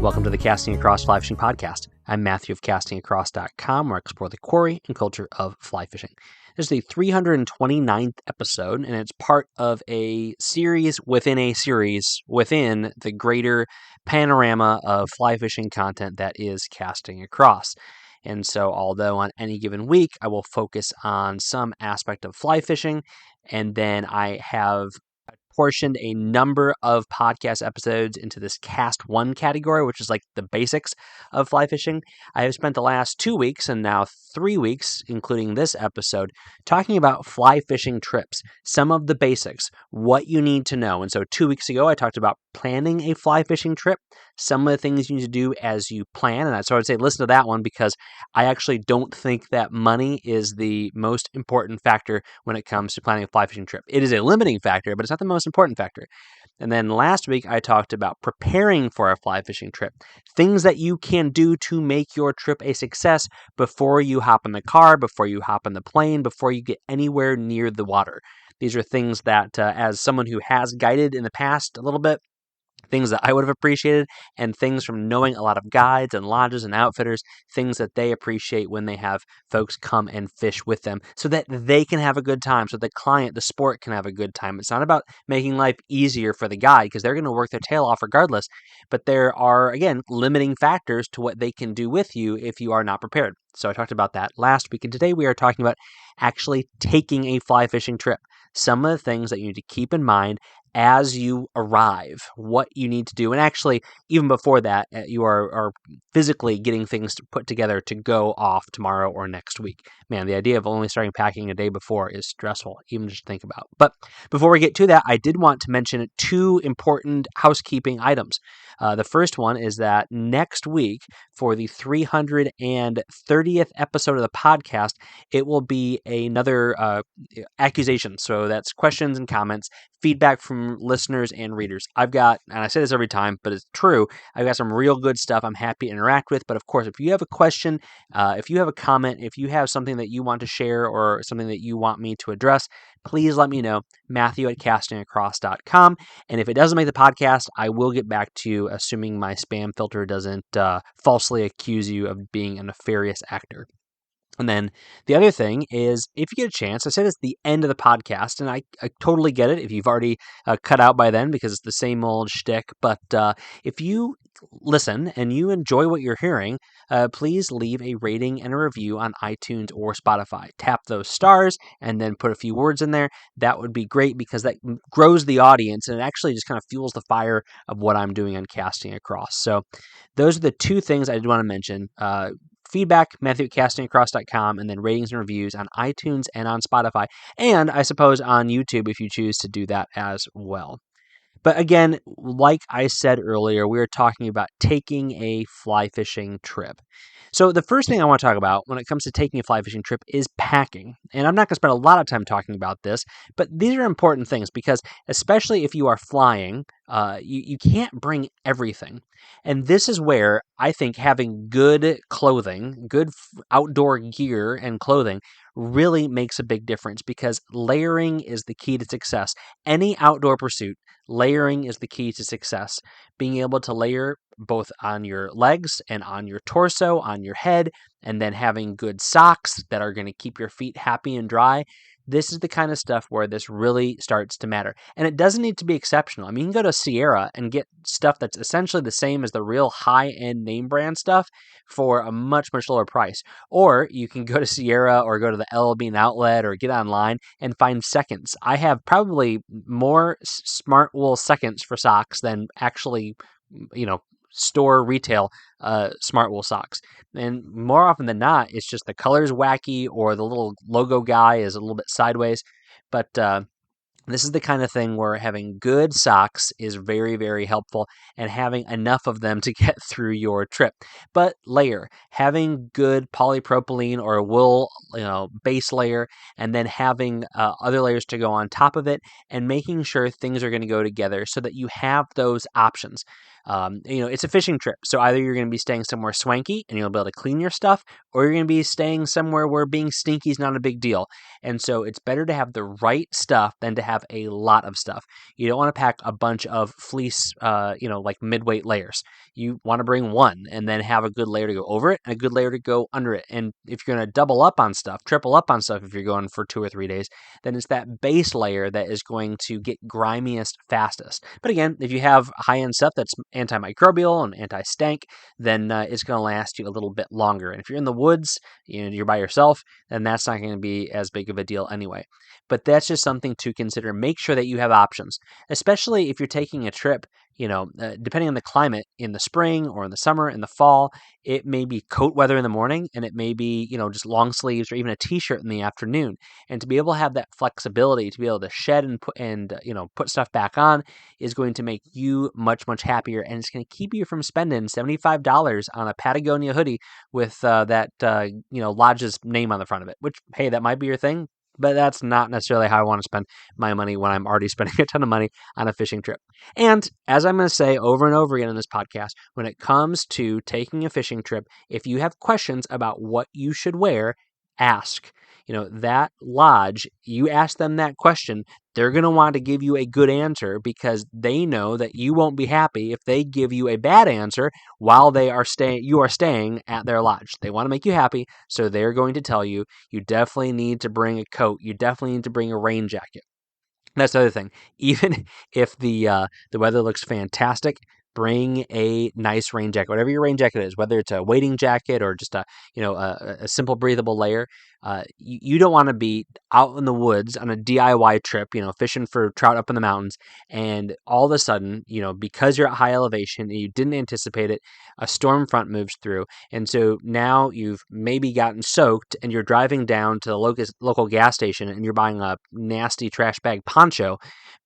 Welcome to the Casting Across Fly Fishing Podcast. I'm Matthew of castingacross.com, where I explore the quarry and culture of fly fishing. This is the 329th episode, and it's part of a series within the greater panorama of fly fishing content that is Casting Across. And so, although on any given week I will focus on some aspect of fly fishing, and then I have portioned a number of podcast episodes into this Cast1 category, which is like the basics of fly fishing. I have spent the last 2 weeks and now 3 weeks, including this episode, talking about fly fishing trips, some of the basics, what you need to know. And so 2 weeks ago, I talked about planning a fly fishing trip, some of the things you need to do as you plan. And so I would say listen to that one, because I actually don't think that money is the most important factor when it comes to planning a fly fishing trip. It is a limiting factor, but it's not the most important factor. And then last week, I talked about preparing for a fly fishing trip, things that you can do to make your trip a success before you hop in the car, before you hop in the plane, before you get anywhere near the water. These are things that, as someone who has guided in the past a little bit, things that I would have appreciated, and things from knowing a lot of guides and lodges and outfitters, things that they appreciate when they have folks come and fish with them so that they can have a good time, so the client, the sport, can have a good time. It's not about making life easier for the guide, because they're going to work their tail off regardless, but there are, again, limiting factors to what they can do with you if you are not prepared. So I talked about that last week, and today we are talking about actually taking a fly fishing trip. Some of the things that you need to keep in mind as you arrive, what you need to do. And actually, even before that, you are physically getting things put together to go off tomorrow or next week. Man, the idea of only starting packing a day before is stressful, even just to think about. But before we get to that, I did want to mention 2 important housekeeping items. The first one is that next week, for the 330th episode of the podcast, it will be another accusation. So that's questions and comments, feedback from listeners and readers. I've got, and I say this every time, but it's true, I've got some real good stuff I'm happy to interact with. But of course, if you have a question, if you have a comment, if you have something that you want to share or something that you want me to address, please let me know, Matthew at castingacross.com. And if it doesn't make the podcast, I will get back to you, assuming my spam filter doesn't falsely accuse you of being a nefarious actor. And then the other thing is, if you get a chance, I said it's the end of the podcast, and I totally get it if you've already cut out by then, because it's the same old shtick. But if you listen and you enjoy what you're hearing, please leave a rating and a review on iTunes or Spotify. Tap those stars and then put a few words in there. That would be great, because that grows the audience, and it actually just kind of fuels the fire of what I'm doing on Casting Across. So those are the 2 things I did want to mention. Feedback, Matthew at castingacross.com, and then ratings and reviews on iTunes and on Spotify, and I suppose on YouTube if you choose to do that as well. But again, like I said earlier, we are talking about taking a fly fishing trip. So the first thing I want to talk about when it comes to taking a fly fishing trip is packing. And I'm not going to spend a lot of time talking about this, but these are important things, because especially if you are flying, you can't bring everything. And this is where I think having good clothing, good outdoor gear and clothing really makes a big difference, because layering is the key to success. Any outdoor pursuit, layering is the key to success. Being able to layer both on your legs and on your torso, on your head, and then having good socks that are going to keep your feet happy and dry. This is the kind of stuff where this really starts to matter. And it doesn't need to be exceptional. I mean, you can go to Sierra and get stuff that's essentially the same as the real high-end name brand stuff for a much, much lower price. Or you can go to Sierra or go to the LL Bean outlet or get online and find seconds. I have probably more smart wool seconds for socks than actually, store retail smart wool socks. And more often than not, it's just the color's wacky or the little logo guy is a little bit sideways. But this is the kind of thing where having good socks is very, very helpful, and having enough of them to get through your trip. But layer, having good polypropylene or wool, base layer, and then having other layers to go on top of it, and making sure things are going to go together so that you have those options. It's a fishing trip. So either you're going to be staying somewhere swanky and you'll be able to clean your stuff, or you're going to be staying somewhere where being stinky is not a big deal. And so it's better to have the right stuff than to have a lot of stuff. You don't want to pack a bunch of fleece, like mid-weight layers. You want to bring one and then have a good layer to go over it and a good layer to go under it. And if you're going to double up on stuff, triple up on stuff if you're going for 2 or 3 days, then it's that base layer that is going to get grimiest fastest. But again, if you have high-end stuff that's antimicrobial and anti-stank, then it's going to last you a little bit longer. And if you're in the woods, you're by yourself, then that's not going to be as big of a deal anyway. But that's just something to consider. Make sure that you have options, especially if you're taking a trip, depending on the climate in the spring or in the summer, in the fall. It may be coat weather in the morning, and it may be, just long sleeves or even a t-shirt in the afternoon. And to be able to have that flexibility, to be able to shed and put stuff back on, is going to make you much, much happier. And it's going to keep you from spending $75 on a Patagonia hoodie with that lodge's name on the front of it, which, hey, that might be your thing. But that's not necessarily how I want to spend my money when I'm already spending a ton of money on a fishing trip. And as I'm going to say over and over again in this podcast, when it comes to taking a fishing trip, if you have questions about what you should wear, ask. That lodge, you ask them that question, they're going to want to give you a good answer because they know that you won't be happy if they give you a bad answer while you are staying at their lodge. They want to make you happy, so they're going to tell you definitely need to bring a coat. You definitely need to bring a rain jacket. That's the other thing. Even if the weather looks fantastic, bring a nice rain jacket, whatever your rain jacket is, whether it's a wading jacket or just a simple breathable layer. You don't want to be out in the woods on a DIY trip, fishing for trout up in the mountains, and all of a sudden, because you're at high elevation and you didn't anticipate it, a storm front moves through, and so now you've maybe gotten soaked, and you're driving down to the local gas station, and you're buying a nasty trash bag poncho,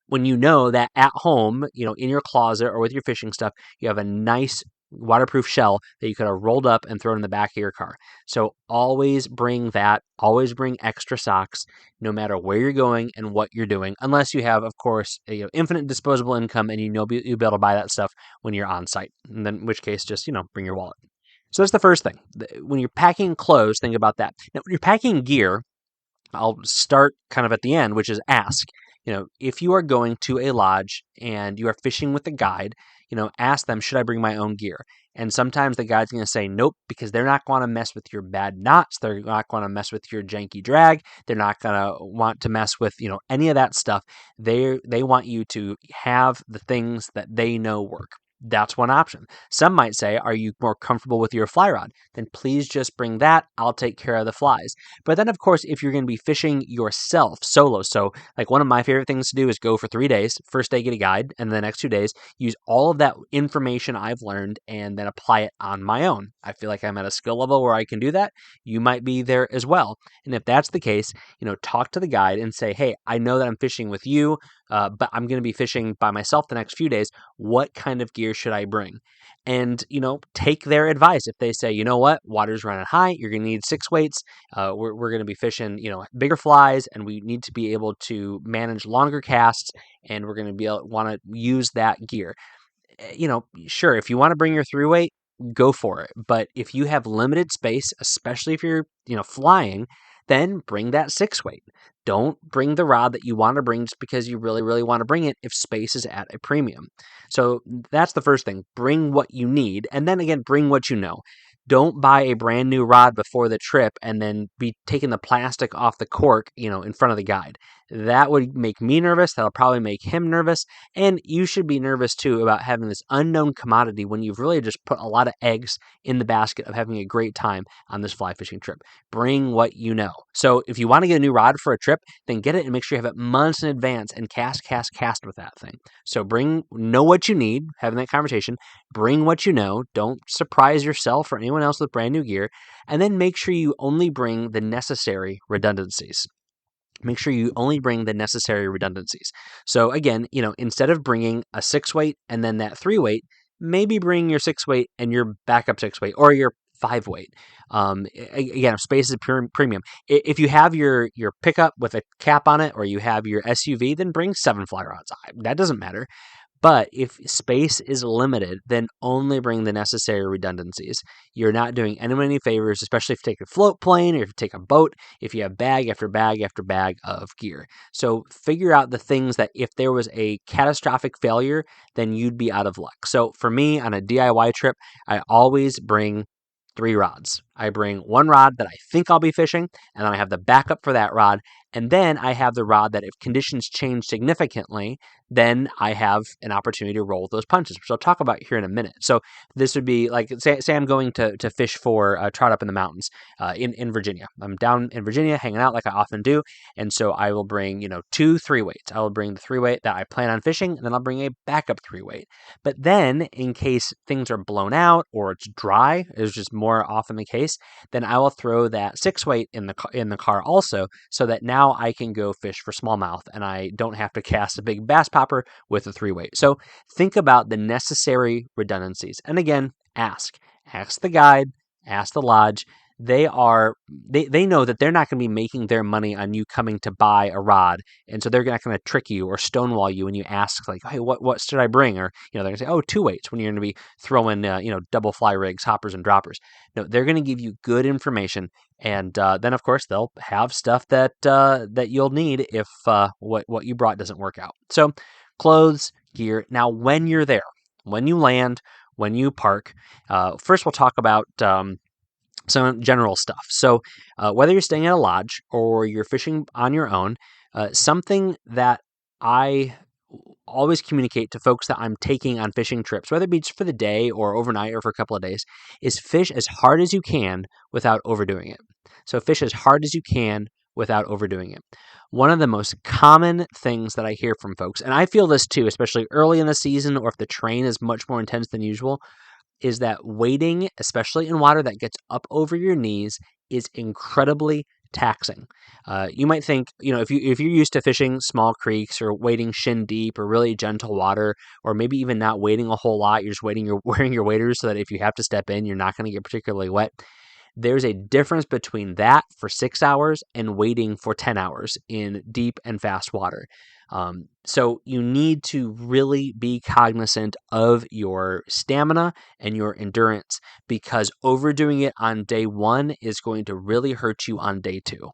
when you know that at home, in your closet or with your fishing stuff, you have a nice waterproof shell that you could have rolled up and thrown in the back of your car. So always bring that. Always bring extra socks, no matter where you're going and what you're doing, unless you have, of course, infinite disposable income and you'll be able to buy that stuff when you're on site. And then, in which case, just bring your wallet. So that's the first thing. When you're packing clothes, think about that. Now, when you're packing gear, I'll start kind of at the end, which is ask. If you are going to a lodge and you are fishing with a guide, ask them, should I bring my own gear? And sometimes the guide's going to say nope, because they're not going to mess with your bad knots. They're not going to mess with your janky drag. They're not going to want to mess with, any of that stuff. They want you to have the things that they know work. That's one option. Some might say, are you more comfortable with your fly rod? Then please just bring that. I'll take care of the flies. But then, of course, if you're going to be fishing yourself solo, so like one of my favorite things to do is go for 3 days. First day, get a guide, and the next 2 days, use all of that information I've learned and then apply it on my own. I feel like I'm at a skill level where I can do that. You might be there as well. And if that's the case, talk to the guide and say, hey, I know that I'm fishing with you, but I'm going to be fishing by myself the next few days. What kind of gear should I bring? And, take their advice. If they say, you know what, water's running high, you're going to need 6 weights. We're going to be fishing, bigger flies, and we need to be able to manage longer casts, and we're going to want to use that gear. Sure, if you want to bring your 3 weight, go for it. But if you have limited space, especially if you're, flying, then bring that 6 weight. Don't bring the rod that you want to bring just because you really, really want to bring it if space is at a premium. So that's the first thing. Bring what you need. And then again, bring what you know. Don't buy a brand new rod before the trip and then be taking the plastic off the cork, in front of the guide. That would make me nervous. That'll probably make him nervous. And you should be nervous too about having this unknown commodity when you've really just put a lot of eggs in the basket of having a great time on this fly fishing trip. Bring what you know. So if you want to get a new rod for a trip, then get it and make sure you have it months in advance and cast with that thing. So know what you need, having that conversation, bring what you know, don't surprise yourself or anyone else with brand new gear, and then make sure you only bring the necessary redundancies. Make sure you only bring the necessary redundancies. So again, instead of bringing a 6 weight and then that 3 weight, maybe bring your 6 weight and your backup 6 weight or your 5 weight. Again, space is premium. If you have your pickup with a cap on it or you have your SUV, then bring 7 fly rods. That doesn't matter. But if space is limited, then only bring the necessary redundancies. You're not doing anyone any favors, especially if you take a float plane or if you take a boat, if you have bag after bag after bag of gear. So figure out the things that if there was a catastrophic failure, then you'd be out of luck. So for me on a DIY trip, I always bring 3 rods. I bring one rod that I think I'll be fishing, and then I have the backup for that rod. And then I have the rod that if conditions change significantly, then I have an opportunity to roll those punches, which I'll talk about here in a minute. So this would be like, say I'm going to fish for trout up in the mountains in Virginia. I'm down in Virginia hanging out like I often do. And so I will bring, 2 3-weights. I will bring the 3-weight that I plan on fishing, and then I'll bring a backup 3-weight. But then in case things are blown out or it's dry, is just more often the case, then I will throw that 6-weight in the car also, so that now I can go fish for smallmouth and I don't have to cast a big bass popper with a 3-weight. So think about the necessary redundancies. And again, ask the guide, ask the lodge. They know that they're not going to be making their money on you coming to buy a rod, and so they're not going to trick you or stonewall you when you ask, like, hey, what should I bring? Or they're going to say, oh, 2-weights, when you're going to be throwing double fly rigs, hoppers, and droppers. No, they're going to give you good information, and then of course they'll have stuff that you'll need if what you brought doesn't work out. So clothes, gear. Now when you're there, when you land, when you park, first we'll talk about some general stuff. So whether you're staying at a lodge or you're fishing on your own, something that I always communicate to folks that I'm taking on fishing trips, whether it be just for the day or overnight or for a couple of days, is fish as hard as you can without overdoing it. So fish as hard as you can without overdoing it. One of the most common things that I hear from folks, and I feel this too, especially early in the season or if the terrain is much more intense than usual, is that wading, especially in water that gets up over your knees, is incredibly taxing. You might think, if you're used to fishing small creeks or wading shin deep or really gentle water, or maybe even not wading a whole lot, you're just wearing your waders so that if you have to step in, you're not going to get particularly wet. There's a difference between that for 6 hours and waiting for 10 hours in deep and fast water. So you need to really be cognizant of your stamina and your endurance, because overdoing it on day 1 is going to really hurt you on day 2.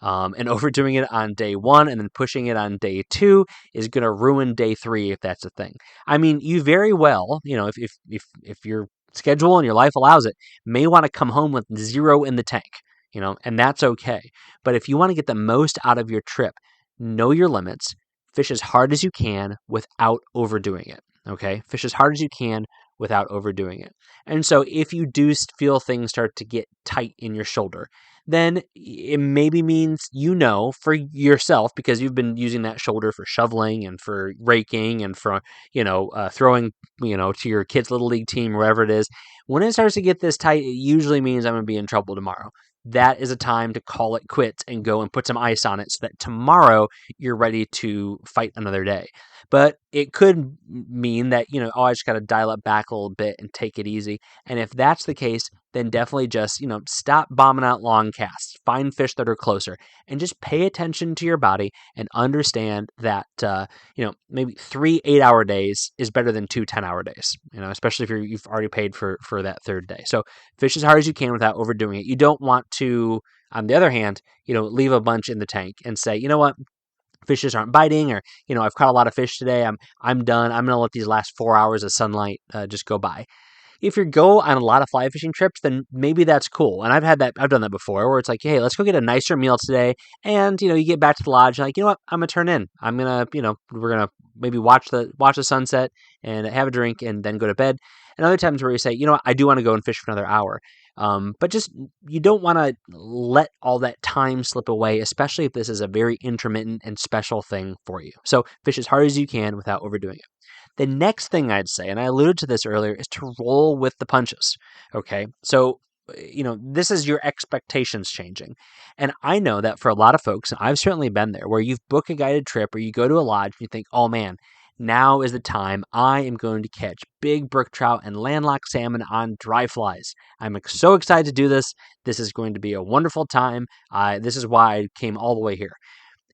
And overdoing it on day 1 and then pushing it on day 2 is going to ruin day 3 if that's a thing. I mean, you very well, if your schedule and your life allows it, may want to come home with 0 in the tank, and that's okay. But if you want to get the most out of your trip, know your limits, fish as hard as you can without overdoing it. Okay? Fish as hard as you can without overdoing it. And so if you do feel things start to get tight in your shoulder, then it maybe means for yourself, because you've been using that shoulder for shoveling and for raking and for throwing to your kids' little league team, wherever it is. When it starts to get this tight, it usually means I'm going to be in trouble tomorrow. That is a time to call it quits and go and put some ice on it so that tomorrow you're ready to fight another day. But it could mean that, I just got to dial it back a little bit and take it easy. And if that's the case, then definitely just, stop bombing out long casts, find fish that are closer, and just pay attention to your body and understand that, maybe 3 8-hour days is better than 2 10-hour days, especially if you've already paid for that third day. So fish as hard as you can without overdoing it. You don't want to, on the other hand, leave a bunch in the tank and say, you know what? Fishes aren't biting, or I've caught a lot of fish today. I'm done. I'm gonna let these last 4 hours of sunlight just go by. If you go on a lot of fly fishing trips, then maybe that's cool. And I've done that before, where it's like, hey, let's go get a nicer meal today. And, you get back to the lodge, and like, you know what, I'm going to turn in. I'm going to, we're going to maybe watch the sunset and have a drink and then go to bed. And other times where you say, I do want to go and fish for another hour. But just, you don't want to let all that time slip away, especially if this is a very intermittent and special thing for you. So fish as hard as you can without overdoing it. The next thing I'd say, and I alluded to this earlier, is to roll with the punches. Okay. So, this is your expectations changing. And I know that for a lot of folks, and I've certainly been there, where you've booked a guided trip or you go to a lodge and you think, oh man, now is the time I am going to catch big brook trout and landlocked salmon on dry flies. I'm so excited to do this. This is going to be a wonderful time. This is why I came all the way here.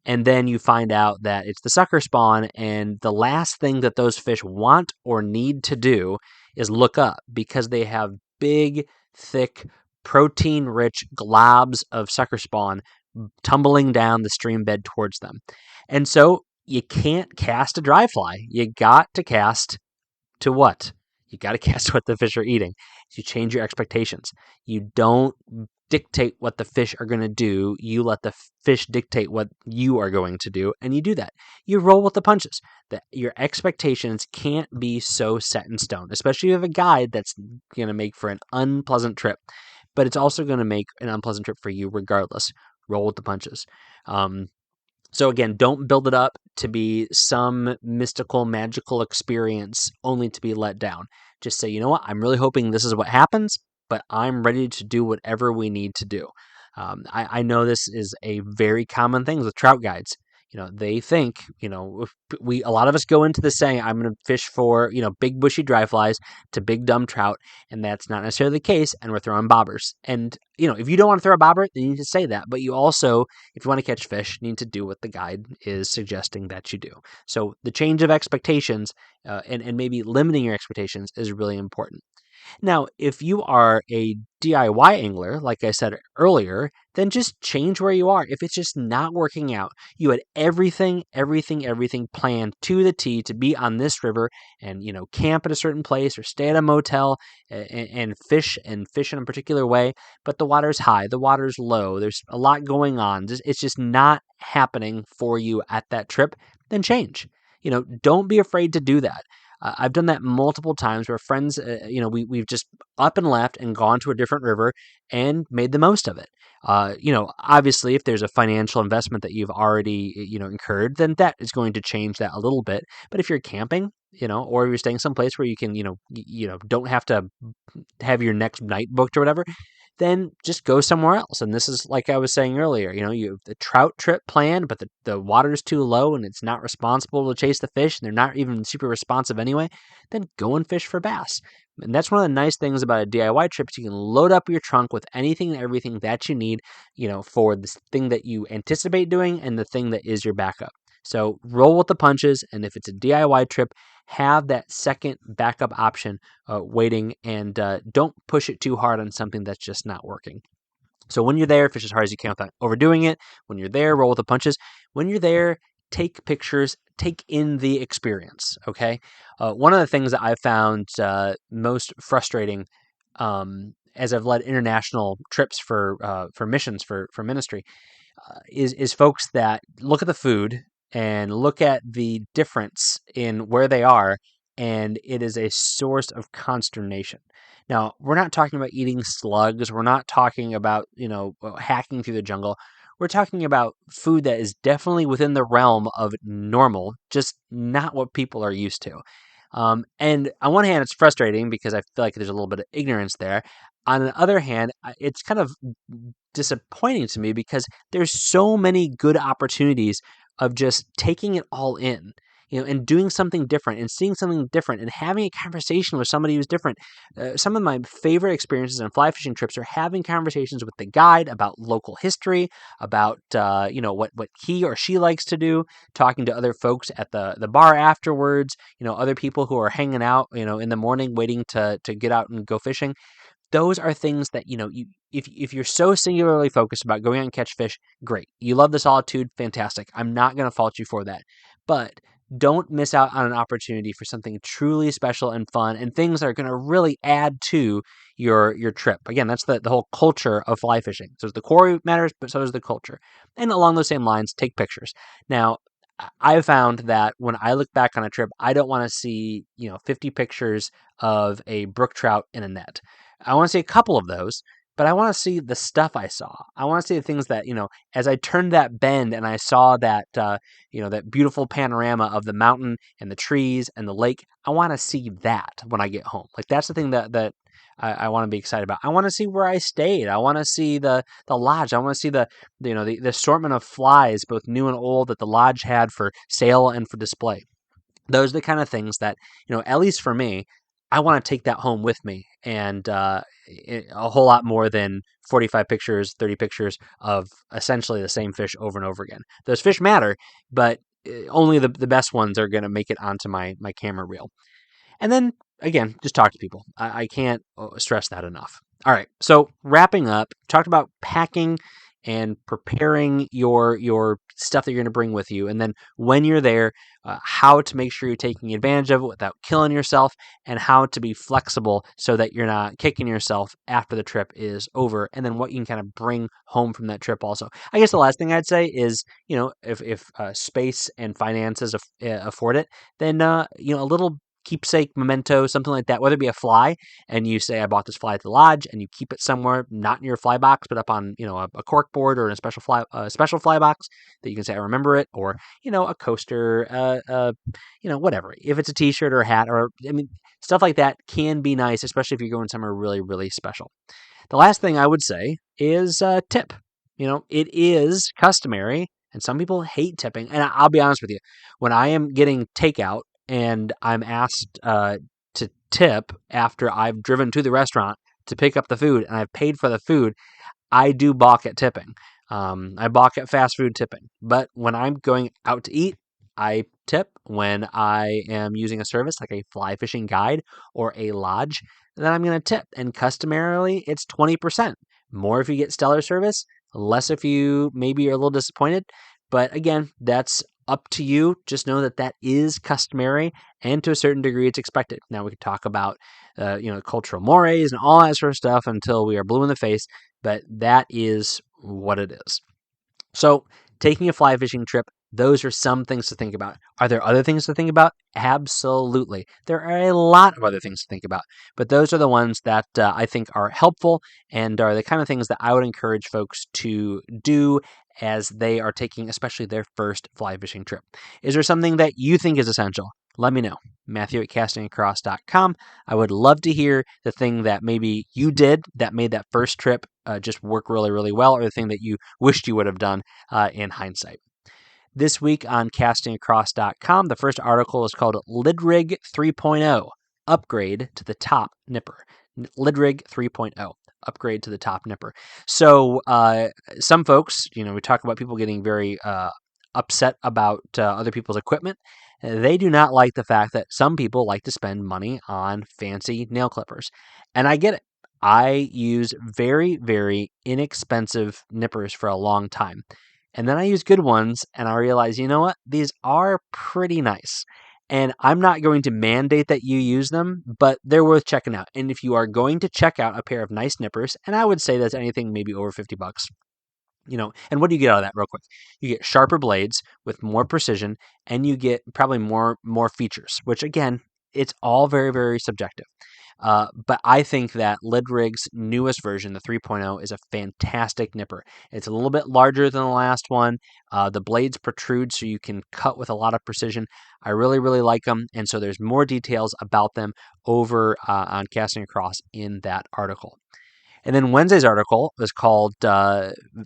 And then you find out that it's the sucker spawn, and the last thing that those fish want or need to do is look up, because they have big, thick, protein-rich globs of sucker spawn tumbling down the stream bed towards them. And so you can't cast a dry fly. You got to cast to what? You got to cast what the fish are eating. You change your expectations. You don't dictate what the fish are going to do. You let the fish dictate what you are going to do, and you do that. You roll with the punches. Your expectations can't be so set in stone, especially if you have a guide that's going to make for an unpleasant trip, but it's also going to make an unpleasant trip for you regardless. Roll with the punches. So again, don't build it up to be some mystical, magical experience only to be let down. Just say, you know what, I'm really hoping this is what happens, but I'm ready to do whatever we need to do. I know this is a very common thing with trout guides. They think, a lot of us go into this saying, I'm going to fish for, big bushy dry flies to big dumb trout, and that's not necessarily the case, and we're throwing bobbers. And, if you don't want to throw a bobber, then you need to say that, but you also, if you want to catch fish, need to do what the guide is suggesting that you do. So the change of expectations, and maybe limiting your expectations is really important. Now, if you are a DIY angler, like I said earlier, then just change where you are. If it's just not working out, you had everything planned to the T to be on this river and, camp at a certain place or stay at a motel and fish in a particular way, but the water's high, the water's low, there's a lot going on. It's just not happening for you at that trip, then change. Don't be afraid to do that. I've done that multiple times where friends, we've just up and left and gone to a different river and made the most of it. Obviously, if there's a financial investment that you've already, incurred, then that is going to change that a little bit. But if you're camping, or you're staying someplace where you can, don't have to have your next night booked or whatever, then just go somewhere else. And this is like I was saying earlier, you have the trout trip planned, but the water's too low and it's not responsible to chase the fish, and they're not even super responsive anyway, then go and fish for bass. And that's one of the nice things about a DIY trip is you can load up your trunk with anything and everything that you need, for this thing that you anticipate doing and the thing that is your backup. So roll with the punches, and if it's a DIY trip, have that second backup option waiting, and don't push it too hard on something that's just not working. So when you're there, fish as hard as you can without overdoing it. When you're there, roll with the punches. When you're there, take pictures, take in the experience, okay? One of the things that I've found most frustrating as I've led international trips for missions, for ministry, is folks that look at the food and look at the difference in where they are, and it is a source of consternation. Now, we're not talking about eating slugs. We're not talking about, hacking through the jungle. We're talking about food that is definitely within the realm of normal, just not what people are used to. And on one hand, it's frustrating because I feel like there's a little bit of ignorance there. On the other hand, it's kind of disappointing to me because there's so many good opportunities of just taking it all in, and doing something different and seeing something different and having a conversation with somebody who's different. Some of my favorite experiences on fly fishing trips are having conversations with the guide about local history, about, what he or she likes to do, talking to other folks at the bar afterwards, other people who are hanging out, in the morning waiting to get out and go fishing. Those are things that, if you're so singularly focused about going out and catch fish, great. You love the solitude, fantastic. I'm not going to fault you for that. But don't miss out on an opportunity for something truly special and fun and things that are going to really add to your trip. Again, that's the whole culture of fly fishing. So the core matters, but so does the culture. And along those same lines, take pictures. Now, I've found that when I look back on a trip, I don't want to see, 50 pictures of a brook trout in a net. I want to see a couple of those, but I want to see the stuff I saw. I want to see the things that, as I turned that bend and I saw that, that beautiful panorama of the mountain and the trees and the lake, I want to see that when I get home. Like that's the thing that I want to be excited about. I want to see where I stayed. I want to see the lodge. I want to see the assortment of flies, both new and old, that the lodge had for sale and for display. Those are the kind of things that, at least for me, I want to take that home with me, and a whole lot more than 45 pictures, 30 pictures of essentially the same fish over and over again. Those fish matter, but only the best ones are going to make it onto my camera reel. And then again, just talk to people. I can't stress that enough. All right. So wrapping up, talked about packing and preparing your stuff that you're going to bring with you, and then when you're there, how to make sure you're taking advantage of it without killing yourself, and how to be flexible so that you're not kicking yourself after the trip is over, and then what you can kind of bring home from that trip. Also, I guess the last thing I'd say is, if space and finances afford it, then a little keepsake memento, something like that, whether it be a fly, and you say, I bought this fly at the lodge, and you keep it somewhere, not in your fly box, but up on, a cork board or in a special fly box that you can say, I remember it, or, a coaster, whatever. If it's a t-shirt or a hat, or, stuff like that can be nice, especially if you're going somewhere really, really special. The last thing I would say is tip. It is customary, and some people hate tipping. And I'll be honest with you, when I am getting takeout and I'm asked to tip after I've driven to the restaurant to pick up the food and I've paid for the food, I do balk at tipping. I balk at fast food tipping. But when I'm going out to eat, I tip. When I am using a service like a fly fishing guide or a lodge, then I'm going to tip. And customarily, it's 20%. More if you get stellar service, less if you maybe are a little disappointed. But again, that's up to you. Just know that that is customary, and to a certain degree, it's expected. Now we can talk about, cultural mores and all that sort of stuff until we are blue in the face, but that is what it is. So, taking a fly fishing trip, those are some things to think about. Are there other things to think about? Absolutely. There are a lot of other things to think about, but those are the ones that I think are helpful and are the kind of things that I would encourage folks to do as they are taking especially their first fly fishing trip. Is there something that you think is essential? Let me know. Matthew at castingacross.com. I would love to hear the thing that maybe you did that made that first trip just work really, really well, or the thing that you wished you would have done in hindsight. This week on castingacross.com, the first article is called Lid Rig 3.0, Upgrade to the Top Nipper. Lid Rig 3.0, Upgrade to the Top Nipper. So some folks, we talk about people getting very upset about other people's equipment. They do not like the fact that some people like to spend money on fancy nail clippers. And I get it. I use very, very inexpensive nippers for a long time. And then I use good ones, and I realize, you know what? These are pretty nice. And I'm not going to mandate that you use them, but they're worth checking out. And if you are going to check out a pair of nice nippers, and I would say that's anything maybe over $50, and what do you get out of that real quick? You get sharper blades with more precision, and you get probably more features, which again, it's all very, very subjective. But I think that Lidrig's newest version, the 3.0, is a fantastic nipper. It's a little bit larger than the last one. The blades protrude so you can cut with a lot of precision. I really, really like them, and so there's more details about them over on Casting Across in that article. And then Wednesday's article was called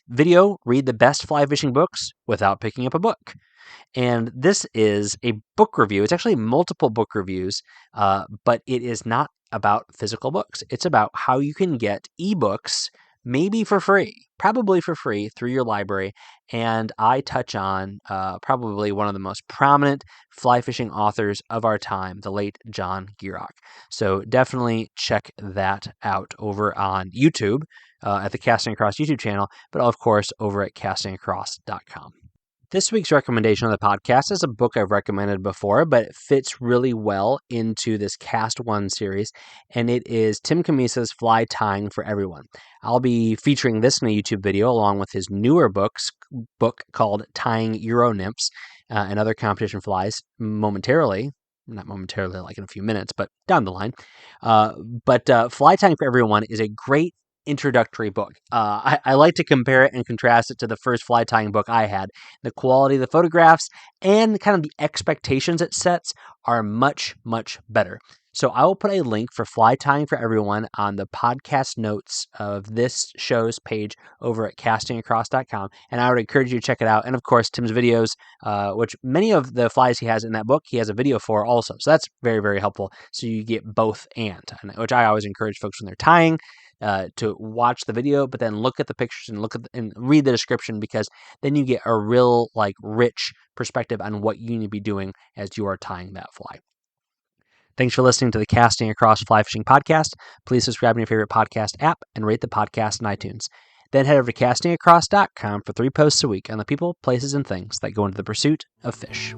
Video Read the Best Fly Fishing Books Without Picking Up a Book. And this is a book review. It's actually multiple book reviews, but it is not about physical books. It's about how you can get ebooks, maybe for free, probably for free through your library. And I touch on probably one of the most prominent fly fishing authors of our time, the late John Gierach. So definitely check that out over on YouTube at the Casting Across YouTube channel, but of course over at castingacross.com. This week's recommendation on the podcast is a book I've recommended before, but it fits really well into this Cast1 series, and it is Tim Camisa's Fly Tying for Everyone. I'll be featuring this in a YouTube video along with his newer book called Tying Euro Nymphs and Other Competition Flies momentarily. Not momentarily, like in a few minutes, but down the line. But Fly Tying for Everyone is a great introductory book. I like to compare it and contrast it to the first fly tying book I had. The quality of the photographs and kind of the expectations it sets are much, much better. So I will put a link for fly tying for everyone on the podcast notes of this show's page over at castingacross.com. And I would encourage you to check it out. And of course, Tim's videos, which many of the flies he has in that book, he has a video for also. So that's very, very helpful. So you get both and which I always encourage folks when they're tying to watch the video, but then look at the pictures and and read the description, because then you get a real rich perspective on what you need to be doing as you are tying that fly. Thanks for listening to the Casting Across Fly Fishing Podcast. Please subscribe to your favorite podcast app and rate the podcast on iTunes. Then head over to castingacross.com for 3 posts a week on the people, places, and things that go into the pursuit of fish.